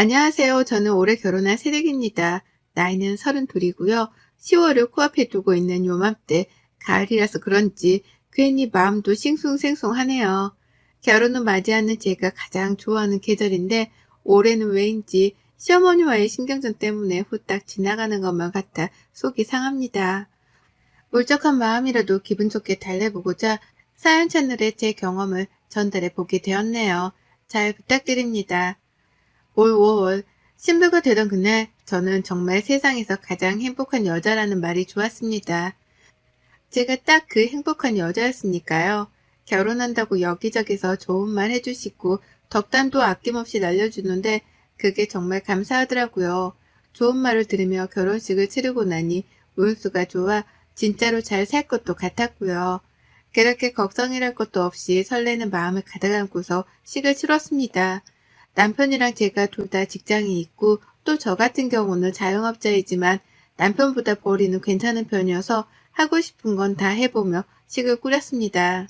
안녕하세요. 저는 올해 결혼한 새댁입니다. 나이는 32이고요. 10월을 코앞에 두고 있는 요맘때 가을이라서 그런지 괜히 마음도 싱숭생숭하네요. 결혼을 맞이하는 제가 가장 좋아하는 계절인데 올해는 왜인지 시어머니와의 신경전 때문에 후딱 지나가는 것만 같아 속이 상합니다. 울적한 마음이라도 기분 좋게 달래보고자 사연 채널에 제 경험을 전달해 보게 되었네요. 잘 부탁드립니다. 올 5월 신부가 되던 그날 저는 정말 세상에서 가장 행복한 여자라는 말이 좋았습니다. 제가 딱 그 행복한 여자였으니까요. 결혼한다고 여기저기서 좋은 말 해주시고 덕담도 아낌없이 날려주는데 그게 정말 감사하더라고요. 좋은 말을 들으며 결혼식을 치르고 나니 운수가 좋아 진짜로 잘 살 것도 같았고요. 그렇게 걱정이랄 것도 없이 설레는 마음을 가득 안고서 식을 치렀습니다. 남편이랑 제가 둘 다 직장이 있고 또 저 같은 경우는 자영업자이지만 남편보다 벌이는 괜찮은 편이어서 하고 싶은 건 다 해보며 식을 꾸렸습니다.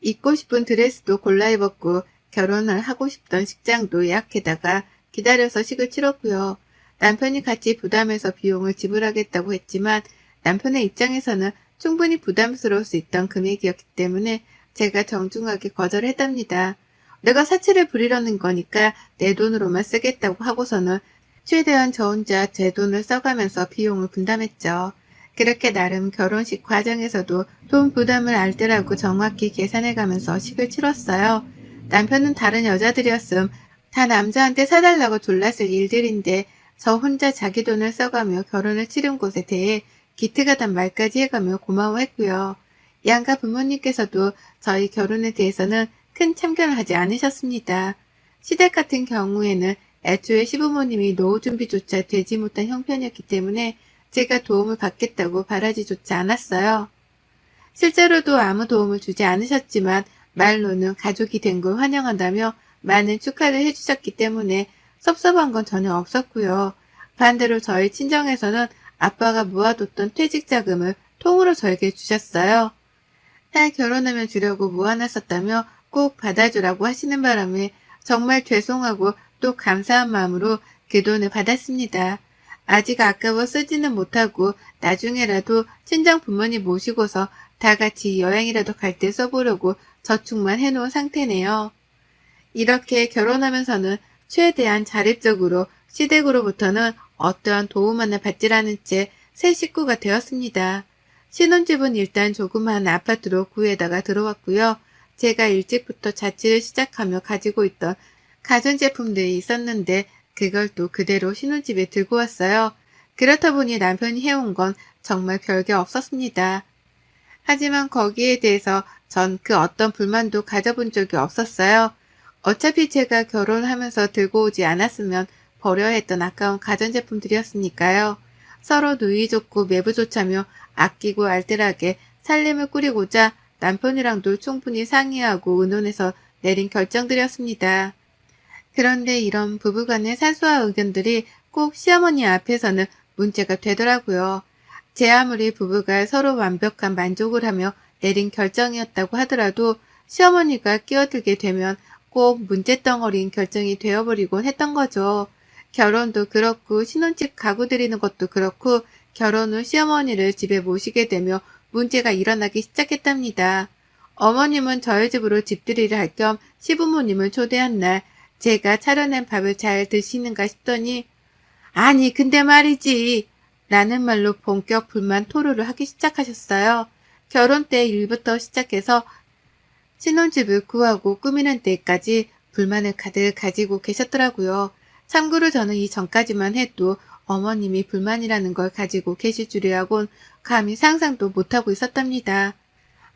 입고 싶은 드레스도 골라 입었고 결혼을 하고 싶던 식장도 예약해다가 기다려서 식을 치렀고요. 남편이 같이 부담해서 비용을 지불하겠다고 했지만 남편의 입장에서는 충분히 부담스러울 수 있던 금액이었기 때문에 제가 정중하게 거절했답니다. 내가 사치를 부리려는 거니까 내 돈으로만 쓰겠다고 하고서는 최대한 저 혼자 제 돈을 써가면서 비용을 분담했죠. 그렇게 나름 결혼식 과정에서도 돈 부담을 알뜰하고 정확히 계산해가면서 식을 치렀어요. 남편은 다른 여자들이었음 다 남자한테 사달라고 졸랐을 일들인데 저 혼자 자기 돈을 써가며 결혼을 치른 곳에 대해 기특하단 말까지 해가며 고마워했고요. 양가 부모님께서도 저희 결혼에 대해서는 큰 참견을 하지 않으셨습니다. 시댁 같은 경우에는 애초에 시부모님이 노후 준비조차 되지 못한 형편이었기 때문에 제가 도움을 받겠다고 바라지조차 않았어요. 실제로도 아무 도움을 주지 않으셨지만 말로는 가족이 된 걸 환영한다며 많은 축하를 해주셨기 때문에 섭섭한 건 전혀 없었고요. 반대로 저희 친정에서는 아빠가 모아뒀던 퇴직자금을 통으로 저에게 주셨어요. 딸 결혼하면 주려고 모아놨었다며 꼭 받아주라고 하시는 바람에 정말 죄송하고 또 감사한 마음으로 그 돈을 받았습니다. 아직 아까워 쓰지는 못하고 나중에라도 친정 부모님 모시고서 다 같이 여행이라도 갈 때 써보려고 저축만 해놓은 상태네요. 이렇게 결혼하면서는 최대한 자립적으로 시댁으로부터는 어떠한 도움 하나 받지라는 채 새 식구가 되었습니다. 신혼집은 일단 조그마한 아파트로 구에다가 들어왔고요. 제가 일찍부터 자취를 시작하며 가지고 있던 가전제품들이 있었는데 그걸 또 그대로 신혼집에 들고 왔어요. 그렇다 보니 남편이 해온 건 정말 별게 없었습니다. 하지만 거기에 대해서 전 그 어떤 불만도 가져본 적이 없었어요. 어차피 제가 결혼하면서 들고 오지 않았으면 버려야 했던 아까운 가전제품들이었으니까요. 서로 누이 좋고 매부 좋자며 아끼고 알뜰하게 살림을 꾸리고자 남편이랑도 충분히 상의하고 의논해서 내린 결정들이었습니다. 그런데 이런 부부간의 사소한 의견들이 꼭 시어머니 앞에서는 문제가 되더라고요. 제 아무리 부부가 서로 완벽한 만족을 하며 내린 결정이었다고 하더라도 시어머니가 끼어들게 되면 꼭 문제덩어리인 결정이 되어버리곤 했던 거죠. 결혼도 그렇고 신혼집 가구 들이는 것도 그렇고 결혼 후 시어머니를 집에 모시게 되며 문제가 일어나기 시작했답니다. 어머님은 저희 집으로 집들이를 할 겸 시부모님을 초대한 날 제가 차려낸 밥을 잘 드시는가 싶더니 아니 근데 말이지 라는 말로 본격 불만 토로를 하기 시작하셨어요. 결혼 때 일부터 시작해서 신혼집을 구하고 꾸미는 데까지 불만을 가득 가지고 계셨더라고요. 참고로 저는 이 전까지만 해도 어머님이 불만이라는 걸 가지고 계실 줄이라곤 감히 상상도 못하고 있었답니다.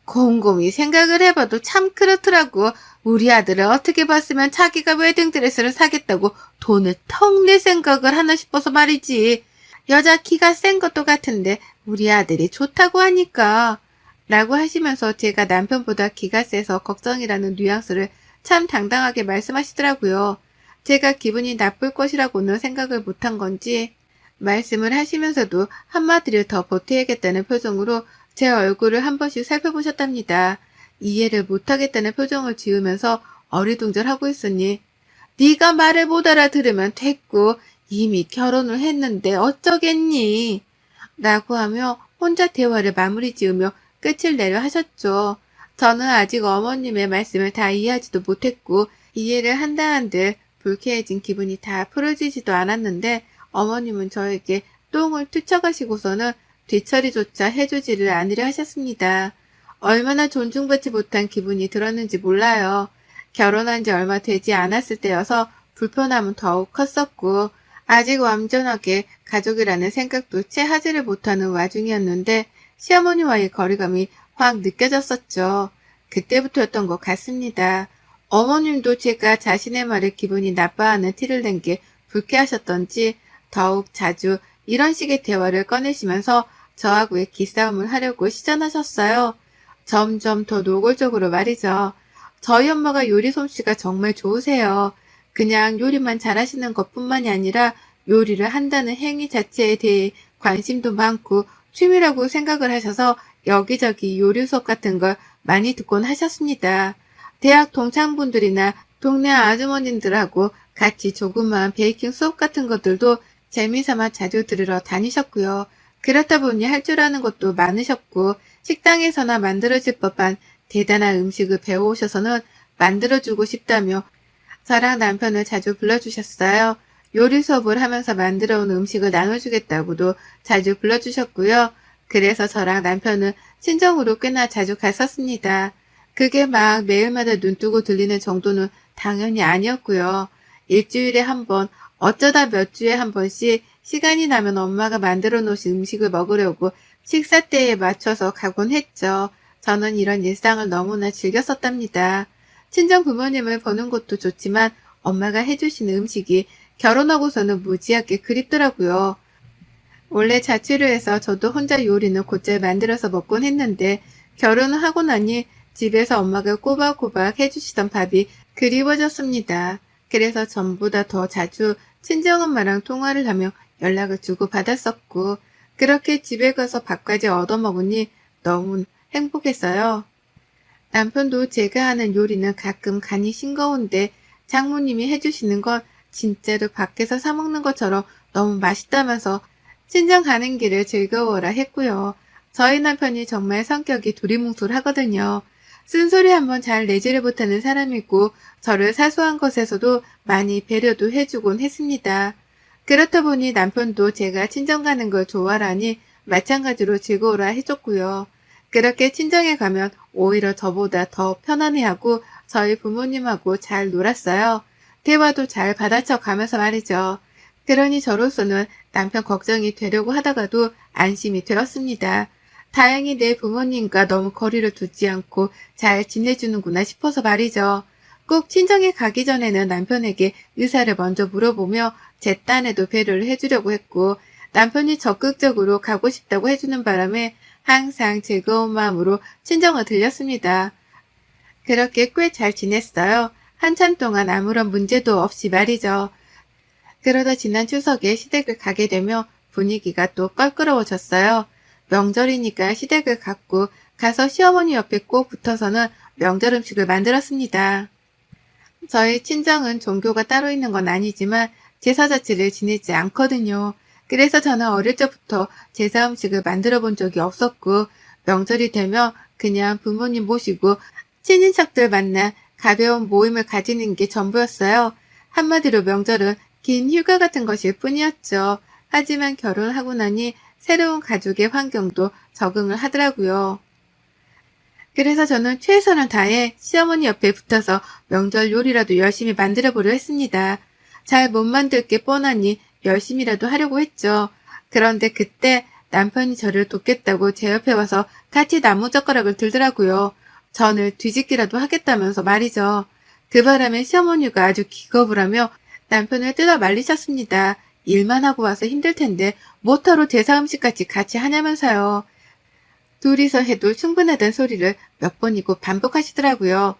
곰곰이 생각을 해봐도 참 그렇더라고. 우리 아들을 어떻게 봤으면 자기가 웨딩드레스를 사겠다고 돈을 턱 낼 생각을 하나 싶어서 말이지. 여자 키가 센 것도 같은데 우리 아들이 좋다고 하니까. 라고 하시면서 제가 남편보다 키가 세서 걱정이라는 뉘앙스를 참 당당하게 말씀하시더라고요. 제가 기분이 나쁠 것이라고는 생각을 못한 건지 말씀을 하시면서도 한마디를 더 보태야겠다는 표정으로 제 얼굴을 한 번씩 살펴보셨답니다. 이해를 못하겠다는 표정을 지으면서 어리둥절하고 있으니 네가 말을 못 알아들으면 됐고 이미 결혼을 했는데 어쩌겠니? 라고 하며 혼자 대화를 마무리 지으며 끝을 내려 하셨죠. 저는 아직 어머님의 말씀을 다 이해하지도 못했고 이해를 한다 한들 불쾌해진 기분이 다 풀어지지도 않았는데 어머님은 저에게 똥을 투척하시고서는 뒤처리조차 해주지를 않으려 하셨습니다. 얼마나 존중받지 못한 기분이 들었는지 몰라요. 결혼한 지 얼마 되지 않았을 때여서 불편함은 더욱 컸었고 아직 완전하게 가족이라는 생각도 채 하지를 못하는 와중이었는데 시어머니와의 거리감이 확 느껴졌었죠. 그때부터였던 것 같습니다. 어머님도 제가 자신의 말에 기분이 나빠하는 티를 낸 게 불쾌하셨던지 더욱 자주 이런 식의 대화를 꺼내시면서 저하고의 기싸움을 하려고 시전하셨어요. 점점 더 노골적으로 말이죠. 저희 엄마가 요리 솜씨가 정말 좋으세요. 그냥 요리만 잘하시는 것뿐만이 아니라 요리를 한다는 행위 자체에 대해 관심도 많고 취미라고 생각을 하셔서 여기저기 요리 수업 같은 걸 많이 듣곤 하셨습니다. 대학 동창분들이나 동네 아주머님들하고 같이 조그마한 베이킹 수업 같은 것들도 재미삼아 자주 들으러 다니셨고요. 그렇다 보니 할 줄 아는 것도 많으셨고 식당에서나 만들어질 법한 대단한 음식을 배워오셔서는 만들어주고 싶다며 저랑 남편을 자주 불러주셨어요. 요리 수업을 하면서 만들어온 음식을 나눠주겠다고도 자주 불러주셨고요. 그래서 저랑 남편은 친정으로 꽤나 자주 갔었습니다. 그게 막 매일마다 눈뜨고 들리는 정도는 당연히 아니었고요. 일주일에 한 번, 어쩌다 몇 주에 한 번씩 시간이 나면 엄마가 만들어 놓으신 음식을 먹으려고 식사 때에 맞춰서 가곤 했죠. 저는 이런 일상을 너무나 즐겼었답니다. 친정 부모님을 보는 것도 좋지만 엄마가 해주시는 음식이 결혼하고서는 무지하게 그립더라고요. 원래 자취를 해서 저도 혼자 요리는 곧잘 만들어서 먹곤 했는데 결혼을 하고 나니 집에서 엄마가 꼬박꼬박 해주시던 밥이 그리워졌습니다. 그래서 전보다 더 자주 친정엄마랑 통화를 하며 연락을 주고 받았었고 그렇게 집에 가서 밥까지 얻어먹으니 너무 행복했어요. 남편도 제가 하는 요리는 가끔 간이 싱거운데 장모님이 해주시는 건 진짜로 밖에서 사 먹는 것처럼 너무 맛있다면서 친정 가는 길을 즐거워라 했고요. 저희 남편이 정말 성격이 두리뭉술하거든요. 쓴소리 한번 잘 내지를 못하는 사람이고 저를 사소한 것에서도 많이 배려도 해주곤 했습니다. 그렇다 보니 남편도 제가 친정 가는 걸 좋아하니 마찬가지로 즐거워라 해줬고요. 그렇게 친정에 가면 오히려 저보다 더 편안해하고 저희 부모님하고 잘 놀았어요. 대화도 잘 받아쳐 가면서 말이죠. 그러니 저로서는 남편 걱정이 되려고 하다가도 안심이 되었습니다. 다행히 내 부모님과 너무 거리를 두지 않고 잘 지내주는구나 싶어서 말이죠. 꼭 친정에 가기 전에는 남편에게 의사를 먼저 물어보며 제 딴에도 배려를 해주려고 했고 남편이 적극적으로 가고 싶다고 해주는 바람에 항상 즐거운 마음으로 친정을 들렸습니다. 그렇게 꽤 잘 지냈어요. 한참 동안 아무런 문제도 없이 말이죠. 그러다 지난 추석에 시댁을 가게 되며 분위기가 또 껄끄러워졌어요. 명절이니까 시댁을 갔고 가서 시어머니 옆에 꼭 붙어서는 명절 음식을 만들었습니다. 저희 친정은 종교가 따로 있는 건 아니지만 제사 자체를 지내지 않거든요. 그래서 저는 어릴 적부터 제사 음식을 만들어 본 적이 없었고 명절이 되면 그냥 부모님 모시고 친인척들 만나 가벼운 모임을 가지는 게 전부였어요. 한마디로 명절은 긴 휴가 같은 것일 뿐이었죠. 하지만 결혼하고 나니 새로운 가족의 환경도 적응을 하더라고요. 그래서 저는 최선을 다해 시어머니 옆에 붙어서 명절 요리라도 열심히 만들어 보려 했습니다. 잘 못 만들 게 뻔하니 열심히라도 하려고 했죠. 그런데 그때 남편이 저를 돕겠다고 제 옆에 와서 같이 나무젓가락을 들더라고요. 전을 뒤집기라도 하겠다면서 말이죠. 그 바람에 시어머니가 아주 기겁을 하며 남편을 뜯어 말리셨습니다. 일만 하고 와서 힘들 텐데 뭐하러 제사 음식까지 같이 하냐면서요. 둘이서 해도 충분하다는 소리를 몇 번이고 반복하시더라고요.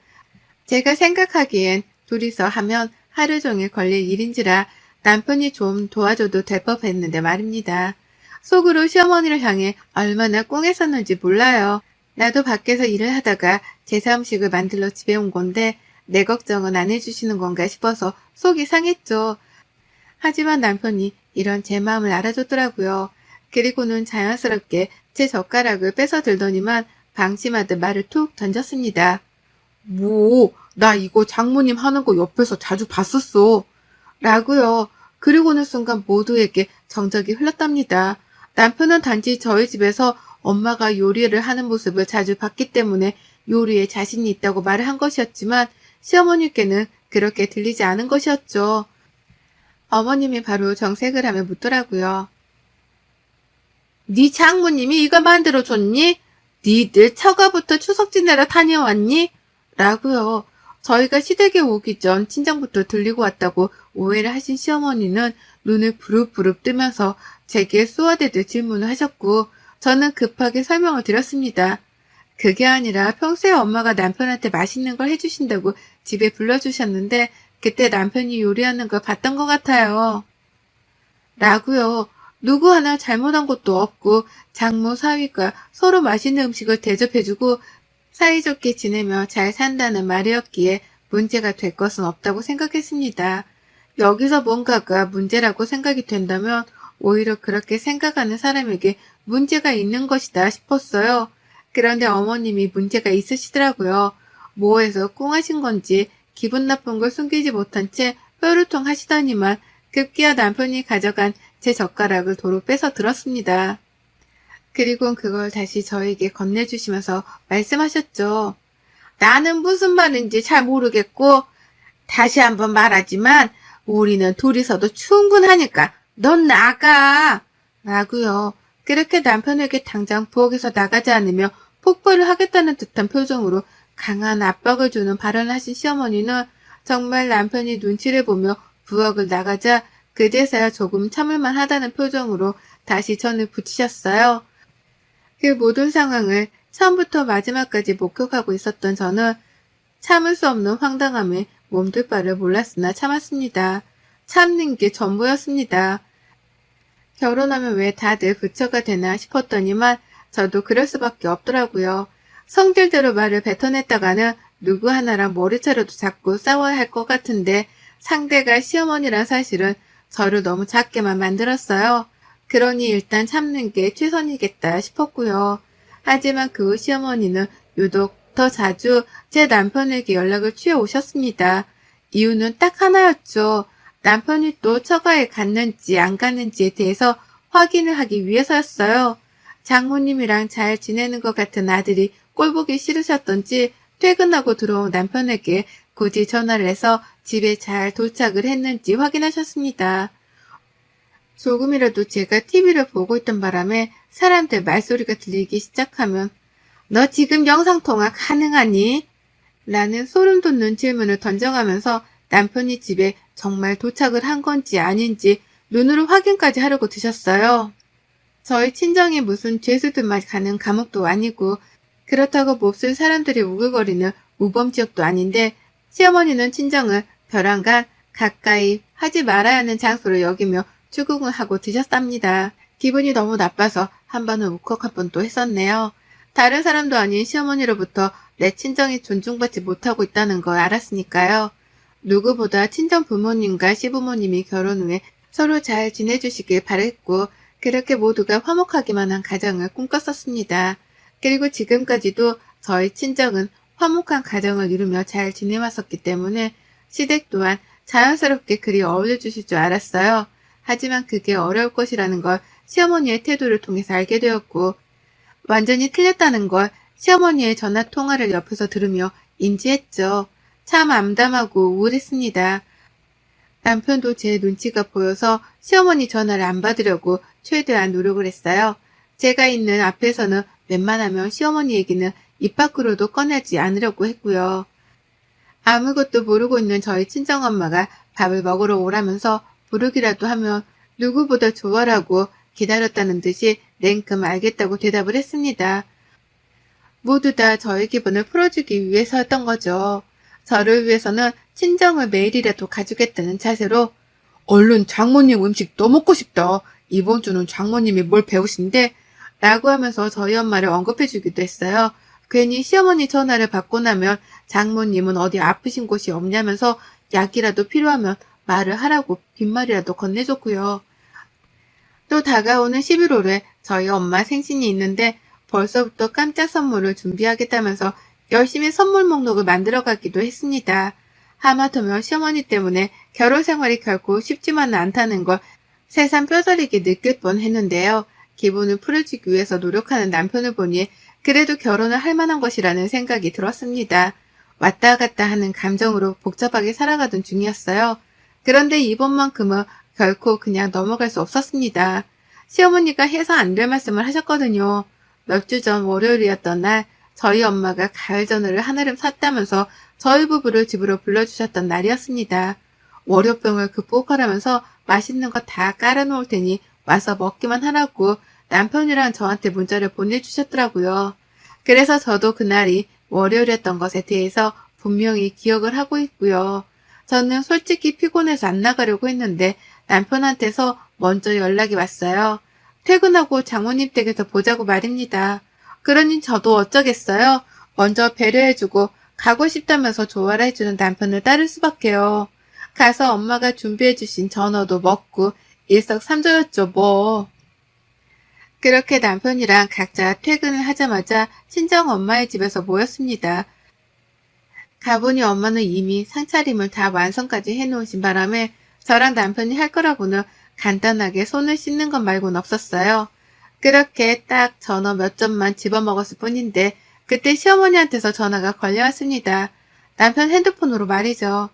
제가 생각하기엔 둘이서 하면 하루 종일 걸릴 일인지라 남편이 좀 도와줘도 될 법했는데 말입니다. 속으로 시어머니를 향해 얼마나 꽁했었는지 몰라요. 나도 밖에서 일을 하다가 제사 음식을 만들러 집에 온 건데 내 걱정은 안 해주시는 건가 싶어서 속이 상했죠. 하지만 남편이 이런 제 마음을 알아줬더라고요. 그리고는 자연스럽게 제 젓가락을 뺏어 들더니만 방심하듯 말을 툭 던졌습니다. 뭐, 나 이거 장모님 하는 거 옆에서 자주 봤었어. 라고요. 그리고는 순간 모두에게 정적이 흘렀답니다. 남편은 단지 저희 집에서 엄마가 요리를 하는 모습을 자주 봤기 때문에 요리에 자신이 있다고 말을 한 것이었지만 시어머니께는 그렇게 들리지 않은 것이었죠. 어머님이 바로 정색을 하며 묻더라고요. 네 장모님이 이거 만들어줬니? 니들 처가부터 추석 지내러 다녀왔니? 라고요. 저희가 시댁에 오기 전 친정부터 들리고 왔다고 오해를 하신 시어머니는 눈을 부릅부릅 뜨면서 제게 쏘아대듯 질문을 하셨고 저는 급하게 설명을 드렸습니다. 그게 아니라 평소에 엄마가 남편한테 맛있는 걸 해주신다고 집에 불러주셨는데 그때 남편이 요리하는 걸 봤던 것 같아요. 라고요. 누구 하나 잘못한 것도 없고 장모 사위가 서로 맛있는 음식을 대접해주고 사이좋게 지내며 잘 산다는 말이었기에 문제가 될 것은 없다고 생각했습니다. 여기서 뭔가가 문제라고 생각이 된다면 오히려 그렇게 생각하는 사람에게 문제가 있는 것이다 싶었어요. 그런데 어머님이 문제가 있으시더라고요. 뭐해서 꽁하신 건지 기분 나쁜 걸 숨기지 못한 채 뾰루통 하시더니만 급기야 남편이 가져간 제 젓가락을 도로 뺏어 들었습니다. 그리고 그걸 다시 저에게 건네주시면서 말씀하셨죠. 나는 무슨 말인지 잘 모르겠고 다시 한번 말하지만 우리는 둘이서도 충분하니까 넌 나가! 라고요. 그렇게 남편에게 당장 부엌에서 나가지 않으며 폭발을 하겠다는 듯한 표정으로 강한 압박을 주는 발언을 하신 시어머니는 정말 남편이 눈치를 보며 부엌을 나가자 그제서야 조금 참을만 하다는 표정으로 다시 전을 붙이셨어요. 그 모든 상황을 처음부터 마지막까지 목격하고 있었던 저는 참을 수 없는 황당함에 몸둘 바를 몰랐으나 참았습니다. 참는 게 전부였습니다. 결혼하면 왜 다들 부처가 되나 싶었더니만 저도 그럴 수밖에 없더라고요. 성질대로 말을 뱉어냈다가는 누구 하나랑 머리채로도 자꾸 싸워야 할 것 같은데 상대가 시어머니란 사실은 저를 너무 작게만 만들었어요. 그러니 일단 참는 게 최선이겠다 싶었고요. 하지만 그 후 시어머니는 유독 더 자주 제 남편에게 연락을 취해 오셨습니다. 이유는 딱 하나였죠. 남편이 또 처가에 갔는지 안 갔는지에 대해서 확인을 하기 위해서였어요. 장모님이랑 잘 지내는 것 같은 아들이 꼴보기 싫으셨던지 퇴근하고 들어온 남편에게 굳이 전화를 해서 집에 잘 도착을 했는지 확인하셨습니다. 조금이라도 제가 TV를 보고 있던 바람에 사람들 말소리가 들리기 시작하면 너 지금 영상통화 가능하니? 라는 소름 돋는 질문을 던져가면서 남편이 집에 정말 도착을 한 건지 아닌지 눈으로 확인까지 하려고 드셨어요. 저희 친정이 무슨 죄수들만 가는 감옥도 아니고 그렇다고 몹쓸 사람들이 우글거리는 우범지역도 아닌데 시어머니는 친정을 벼랑간 가까이 하지 말아야 하는 장소로 여기며 추궁을 하고 드셨답니다. 기분이 너무 나빠서 한 번은 울컥 한 번 또 했었네요. 다른 사람도 아닌 시어머니로부터 내 친정이 존중받지 못하고 있다는 걸 알았으니까요. 누구보다 친정 부모님과 시부모님이 결혼 후에 서로 잘 지내주시길 바랬고 그렇게 모두가 화목하기만 한 가정을 꿈꿨었습니다. 그리고 지금까지도 저희 친정은 화목한 가정을 이루며 잘 지내왔었기 때문에 시댁 또한 자연스럽게 그리 어울려주실 줄 알았어요. 하지만 그게 어려울 것이라는 걸 시어머니의 태도를 통해서 알게 되었고 완전히 틀렸다는 걸 시어머니의 전화 통화를 옆에서 들으며 인지했죠. 참 암담하고 우울했습니다. 남편도 제 눈치가 보여서 시어머니 전화를 안 받으려고 최대한 노력을 했어요. 제가 있는 앞에서는 웬만하면 시어머니 얘기는 입 밖으로도 꺼내지 않으려고 했고요. 아무것도 모르고 있는 저희 친정엄마가 밥을 먹으러 오라면서 부르기라도 하면 누구보다 좋아라고 기다렸다는 듯이 냉큼 알겠다고 대답을 했습니다. 모두 다 저의 기분을 풀어주기 위해서였던 거죠. 저를 위해서는 친정을 매일이라도 가주겠다는 자세로 얼른 장모님 음식 또 먹고 싶다. 이번 주는 장모님이 뭘 배우신대? 라고 하면서 저희 엄마를 언급해주기도 했어요. 괜히 시어머니 전화를 받고 나면 장모님은 어디 아프신 곳이 없냐면서 약이라도 필요하면 말을 하라고 빈말이라도 건네줬고요. 또 다가오는 11월에 저희 엄마 생신이 있는데 벌써부터 깜짝 선물을 준비하겠다면서 열심히 선물 목록을 만들어가기도 했습니다. 하마터면 시어머니 때문에 결혼 생활이 결코 쉽지만은 않다는 걸 새삼 뼈저리게 느낄 뻔했는데요. 기분을 풀어주기 위해서 노력하는 남편을 보니 그래도 결혼을 할 만한 것이라는 생각이 들었습니다. 왔다 갔다 하는 감정으로 복잡하게 살아가던 중이었어요. 그런데 이번만큼은 결코 그냥 넘어갈 수 없었습니다. 시어머니가 해서 안 될 말씀을 하셨거든요. 몇 주 전 월요일이었던 날 저희 엄마가 가을 전어를 한아름 샀다면서 저희 부부를 집으로 불러주셨던 날이었습니다. 월요병을 극복하라면서 맛있는 거 다 깔아놓을 테니 와서 먹기만 하라고 남편이랑 저한테 문자를 보내주셨더라고요. 그래서 저도 그날이 월요일이었던 것에 대해서 분명히 기억을 하고 있고요. 저는 솔직히 피곤해서 안 나가려고 했는데 남편한테서 먼저 연락이 왔어요. 퇴근하고 장모님 댁에서 보자고 말입니다. 그러니 저도 어쩌겠어요. 먼저 배려해주고 가고 싶다면서 조화를 해주는 남편을 따를 수밖에요. 가서 엄마가 준비해주신 전어도 먹고 일석삼조였죠 뭐. 그렇게 남편이랑 각자 퇴근을 하자마자 친정 엄마의 집에서 모였습니다. 가보니 엄마는 이미 상차림을 다 완성까지 해놓으신 바람에 저랑 남편이 할 거라고는 간단하게 손을 씻는 것 말고는 없었어요. 그렇게 딱 전어 몇 점만 집어먹었을 뿐인데 그때 시어머니한테서 전화가 걸려왔습니다. 남편 핸드폰으로 말이죠.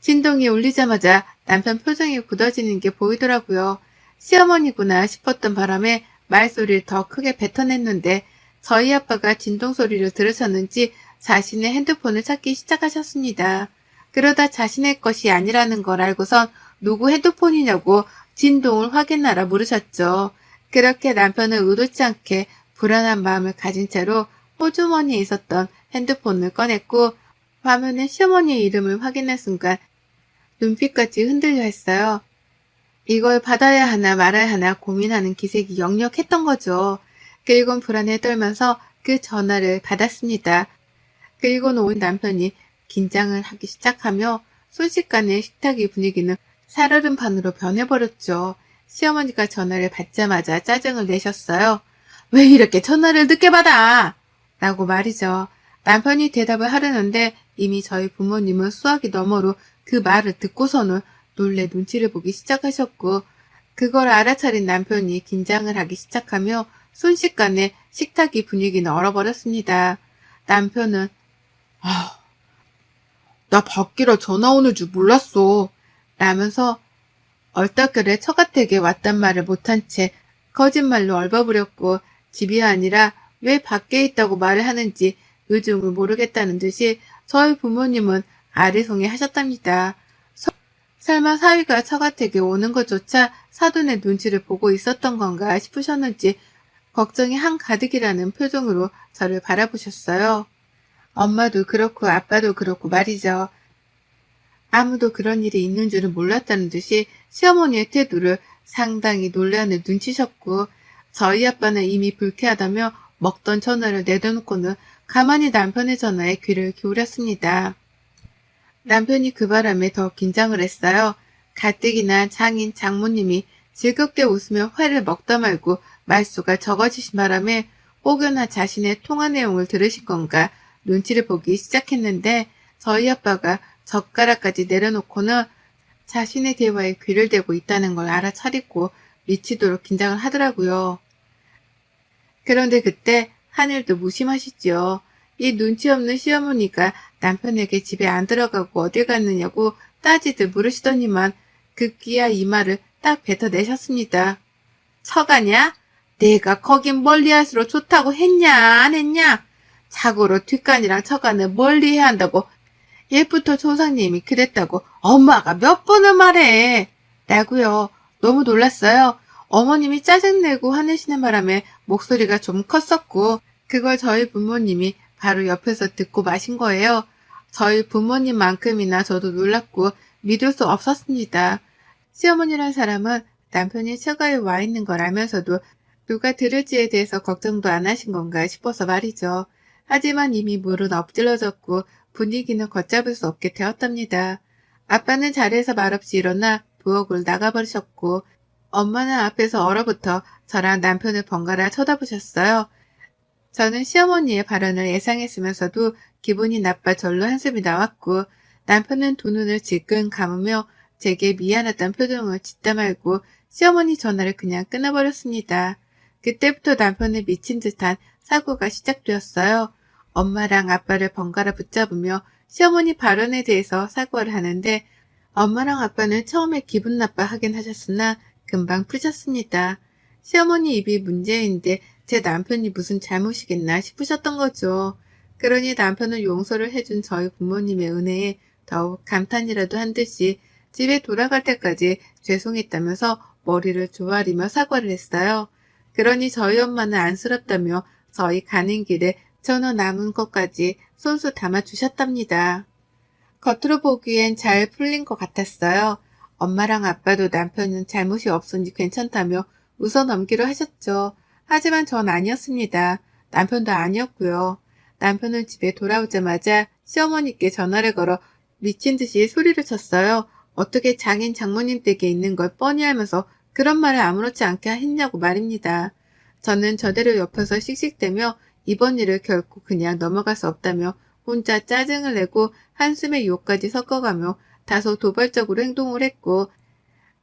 진동이 울리자마자 남편 표정이 굳어지는 게 보이더라고요. 시어머니구나 싶었던 바람에 말소리를 더 크게 뱉어냈는데 저희 아빠가 진동 소리를 들으셨는지 자신의 핸드폰을 찾기 시작하셨습니다. 그러다 자신의 것이 아니라는 걸 알고선 누구 핸드폰이냐고 진동을 확인하라 물으셨죠. 그렇게 남편은 의도치 않게 불안한 마음을 가진 채로 호주머니에 있었던 핸드폰을 꺼냈고 화면에 시어머니의 이름을 확인한 순간 눈빛까지 흔들려 했어요. 이걸 받아야 하나 말아야 하나 고민하는 기색이 역력했던 거죠. 그리곤 불안에 떨면서 그 전화를 받았습니다. 그리고는 온 남편이 긴장을 하기 시작하며 순식간에 식탁의 분위기는 살얼음판으로 변해버렸죠. 시어머니가 전화를 받자마자 짜증을 내셨어요. 왜 이렇게 전화를 늦게 받아? 라고 말이죠. 남편이 대답을 하려는데 이미 저희 부모님은 수화기 너머로 그 말을 듣고서는 놀래 눈치를 보기 시작하셨고 그걸 알아차린 남편이 긴장을 하기 시작하며 순식간에 식탁의 분위기는 얼어버렸습니다. 남편은 나 밖이라 전화 오는 줄 몰랐어 라면서 얼떨결에 처가댁에 왔단 말을 못한 채 거짓말로 얼버무렸고 집이 아니라 왜 밖에 있다고 말을 하는지 의중을 모르겠다는 듯이 저희 부모님은 아리송해 하셨답니다. 설마 사위가 처가댁에 오는 것조차 사돈의 눈치를 보고 있었던 건가 싶으셨는지 걱정이 한가득이라는 표정으로 저를 바라보셨어요. 엄마도 그렇고 아빠도 그렇고 말이죠. 아무도 그런 일이 있는 줄은 몰랐다는 듯이 시어머니의 태도를 상당히 논란을 눈치셨고 저희 아빠는 이미 불쾌하다며 먹던 전화를 내려놓고는 가만히 남편의 전화에 귀를 기울였습니다. 남편이 그 바람에 더 긴장을 했어요. 가뜩이나 장인 장모님이 즐겁게 웃으며 회를 먹다 말고 말수가 적어지신 바람에 혹여나 자신의 통화 내용을 들으신 건가 눈치를 보기 시작했는데 저희 아빠가 젓가락까지 내려놓고는 자신의 대화에 귀를 대고 있다는 걸 알아차리고 미치도록 긴장을 하더라고요. 그런데 그때 하늘도 무심하시지요. 이 눈치 없는 시어머니가 남편에게 집에 안 들어가고 어딜 갔느냐고 따지듯 물으시더니만 급기야 이 말을 딱 뱉어내셨습니다. 처가냐? 내가 거긴 멀리할수록 좋다고 했냐 안 했냐? 자고로 뒷간이랑 처가는 멀리해야 한다고 옛부터 조상님이 그랬다고 엄마가 몇 번을 말해 라고요. 너무 놀랐어요. 어머님이 짜증내고 화내시는 바람에 목소리가 좀 컸었고 그걸 저희 부모님이 바로 옆에서 듣고 마신 거예요. 저희 부모님만큼이나 저도 놀랐고 믿을 수 없었습니다. 시어머니란 사람은 남편이 처가에 와 있는 걸 알면서도 누가 들을지에 대해서 걱정도 안 하신 건가 싶어서 말이죠. 하지만 이미 물은 엎질러졌고 분위기는 걷잡을 수 없게 되었답니다. 아빠는 자리에서 말없이 일어나 부엌을 나가버리셨고 엄마는 앞에서 얼어붙어 저랑 남편을 번갈아 쳐다보셨어요. 저는 시어머니의 발언을 예상했으면서도 기분이 나빠 절로 한숨이 나왔고 남편은 두 눈을 질끈 감으며 제게 미안하다는 표정을 짓다 말고 시어머니 전화를 그냥 끊어버렸습니다. 그때부터 남편을 미친 듯한 사고가 시작되었어요. 엄마랑 아빠를 번갈아 붙잡으며 시어머니 발언에 대해서 사과를 하는데 엄마랑 아빠는 처음에 기분 나빠하긴 하셨으나 금방 푸셨습니다. 시어머니 입이 문제인데 제 남편이 무슨 잘못이겠나 싶으셨던 거죠. 그러니 남편은 용서를 해준 저희 부모님의 은혜에 더욱 감탄이라도 한 듯이 집에 돌아갈 때까지 죄송했다면서 머리를 조아리며 사과를 했어요. 그러니 저희 엄마는 안쓰럽다며 저희 가는 길에 전어 남은 것까지 손수 담아주셨답니다. 겉으로 보기엔 잘 풀린 것 같았어요. 엄마랑 아빠도 남편은 잘못이 없으니 괜찮다며 웃어 넘기로 하셨죠. 하지만 전 아니었습니다. 남편도 아니었고요. 남편은 집에 돌아오자마자 시어머니께 전화를 걸어 미친 듯이 소리를 쳤어요. 어떻게 장인 장모님 댁에 있는 걸 뻔히 알면서 그런 말을 아무렇지 않게 했냐고 말입니다. 저는 저대로 옆에서 씩씩대며 이번 일을 결코 그냥 넘어갈 수 없다며 혼자 짜증을 내고 한숨에 욕까지 섞어가며 다소 도발적으로 행동을 했고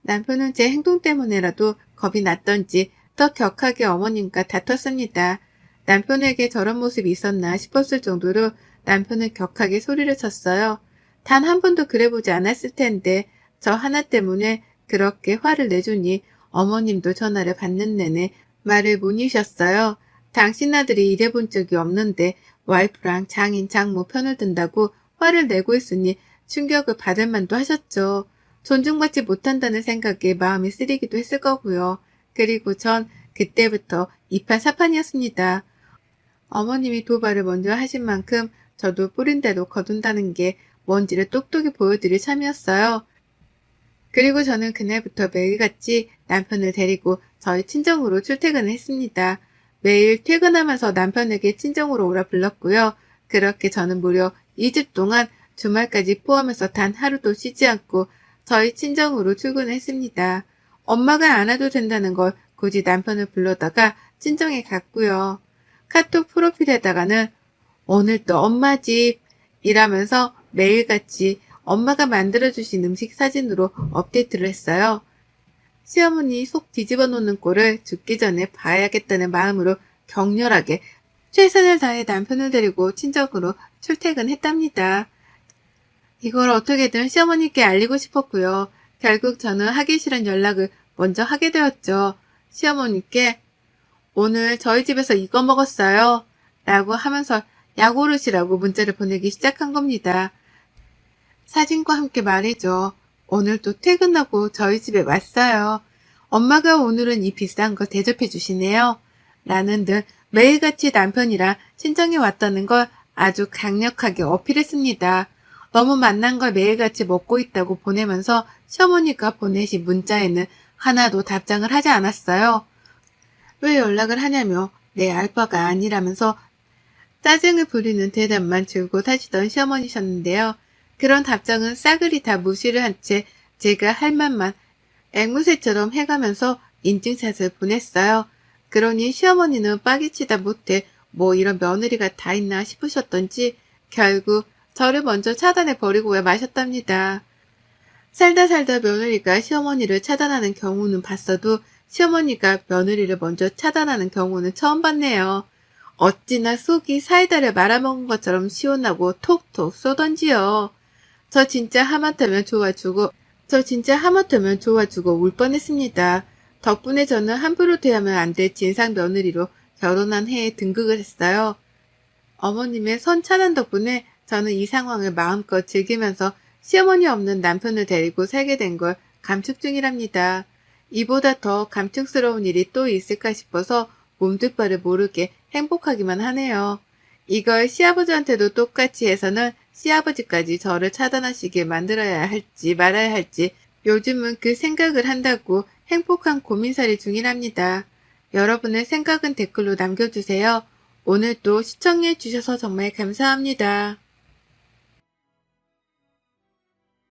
남편은 제 행동 때문에라도 겁이 났던지 더 격하게 어머님과 다퉜습니다. 남편에게 저런 모습이 있었나 싶었을 정도로 남편은 격하게 소리를 쳤어요. 단 한 번도 그래보지 않았을 텐데 저 하나 때문에 그렇게 화를 내주니 어머님도 전화를 받는 내내 말을 못 이셨어요. 당신 아들이 일해본 적이 없는데 와이프랑 장인 장모 편을 든다고 화를 내고 있으니 충격을 받을 만도 하셨죠. 존중받지 못한다는 생각에 마음이 쓰리기도 했을 거고요. 그리고 전 그때부터 이판사판이었습니다. 어머님이 도발을 먼저 하신 만큼 저도 뿌린 대로 거둔다는 게 뭔지를 똑똑히 보여드릴 참이었어요. 그리고 저는 그날부터 매일같이 남편을 데리고 저희 친정으로 출퇴근을 했습니다. 매일 퇴근하면서 남편에게 친정으로 오라 불렀고요. 그렇게 저는 무려 2주 동안 주말까지 포함해서 단 하루도 쉬지 않고 저희 친정으로 출근했습니다. 엄마가 안 와도 된다는 걸 굳이 남편을 불러다가 친정에 갔고요. 카톡 프로필에다가는 오늘 또 엄마 집 이라면서 매일같이 엄마가 만들어주신 음식 사진으로 업데이트를 했어요. 시어머니 속 뒤집어 놓는 꼴을 죽기 전에 봐야겠다는 마음으로 격렬하게 최선을 다해 남편을 데리고 친정으로 출퇴근했답니다. 이걸 어떻게든 시어머니께 알리고 싶었고요. 결국 저는 하기 싫은 연락을 먼저 하게 되었죠. 시어머니께 오늘 저희 집에서 이거 먹었어요. 라고 하면서 약오르시라고 문자를 보내기 시작한 겁니다. 사진과 함께 말이죠. 오늘 또 퇴근하고 저희 집에 왔어요. 엄마가 오늘은 이 비싼 거 대접해 주시네요. 라는 등 매일같이 남편이랑 친정에 왔다는 걸 아주 강력하게 어필했습니다. 너무 맛난 걸 매일같이 먹고 있다고 보내면서 시어머니가 보내신 문자에는 하나도 답장을 하지 않았어요. 왜 연락을 하냐며 내 알바가 아니라면서 짜증을 부리는 대답만 줄곧 하시던 시어머니셨는데요. 그런 답장은 싸그리 다 무시를 한 채 제가 할 말만 앵무새처럼 해가면서 인증샷을 보냈어요. 그러니 시어머니는 빠개치다 못해 뭐 이런 며느리가 다 있나 싶으셨던지 결국 저를 먼저 차단해 버리고 마셨답니다. 살다 며느리가 시어머니를 차단하는 경우는 봤어도 시어머니가 며느리를 먼저 차단하는 경우는 처음 봤네요. 어찌나 속이 사이다를 말아먹은 것처럼 시원하고 톡톡 쏘던지요. 저 진짜 하마터면 좋아주고 울 뻔했습니다. 덕분에 저는 함부로 대하면 안 될 진상 며느리로 결혼한 해에 등극을 했어요. 어머님의 선 차단 덕분에 저는 이 상황을 마음껏 즐기면서 시어머니 없는 남편을 데리고 살게 된 걸 감축 중이랍니다. 이보다 더 감축스러운 일이 또 있을까 싶어서 몸둘 바를 모르게 행복하기만 하네요. 이걸 시아버지한테도 똑같이 해서는 시아버지까지 저를 차단하시게 만들어야 할지 말아야 할지 요즘은 그 생각을 한다고 행복한 고민살이 중이랍니다. 여러분의 생각은 댓글로 남겨주세요. 오늘도 시청해 주셔서 정말 감사합니다.